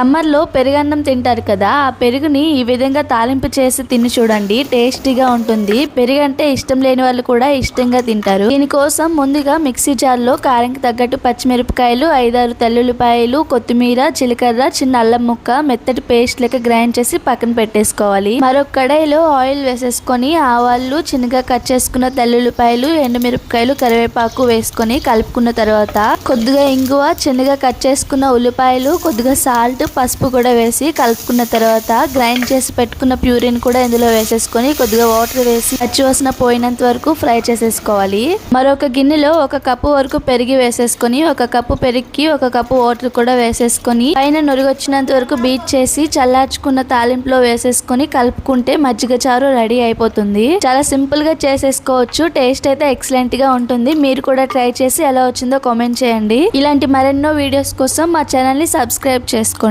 సమ్మర్లో పెరుగన్నం తింటారు కదా, ఆ పెరుగుని ఈ విధంగా తాలింపు చేసి తిని చూడండి, టేస్టీగా ఉంటుంది. పెరుగు అంటే ఇష్టం లేని వాళ్ళు కూడా ఇష్టంగా తింటారు. దీనికోసం ముందుగా మిక్సీ జార్లో కారంకి తగ్గట్టు పచ్చిమిరపకాయలు, 5-6 తెల్లుల్లిపాయలు, కొత్తిమీర, జీలకర్ర, చిన్న అల్లం ముక్క మెత్తటి పేస్ట్ లెక్క గ్రైండ్ చేసి పక్కన పెట్టేసుకోవాలి. మరొక కడాయిలో ఆయిల్ వేసేసుకొని ఆవాలు, చిన్నగా కట్ చేసుకున్న తెల్లుల్లిపాయలు, ఎండుమిరపకాయలు, కరివేపాకు వేసుకొని కలుపుకున్న తర్వాత కొద్దిగా ఇంగువ, చిన్నగా కట్ చేసుకున్న ఉల్లిపాయలు, కొద్దిగా సాల్ట్, పసుపు కూడా వేసి కలుపుకున్న తర్వాత గ్రైండ్ చేసి పెట్టుకున్న ప్యూరిని కూడా ఇందులో వేసేసుకొని కొద్దిగా వాటర్ వేసి పచ్చివాసన పోయినంత వరకు ఫ్రై చేసేసుకోవాలి. మరొక గిన్నెలో 1 కప్పు వరకు పెరుగు వేసేసుకొని 1 కప్పు పెరుగుకి 1 కప్పు వాటర్ కూడా వేసేసుకొని పైన నురుగొచ్చినంత వరకు బీట్ చేసి చల్లార్చుకున్న తాలింపులో వేసేసుకొని కలుపుకుంటే మజ్జిగ చారు రెడీ అయిపోతుంది. చాలా సింపుల్ గా చేసేసుకోవచ్చు. టేస్ట్ అయితే ఎక్సలెంట్ గా ఉంటుంది. మీరు కూడా ట్రై చేసి ఎలా వచ్చిందో కామెంట్ చేయండి. ఇలాంటి మరెన్నో వీడియోస్ కోసం మా ఛానల్ ని సబ్స్క్రైబ్ చేసుకోండి.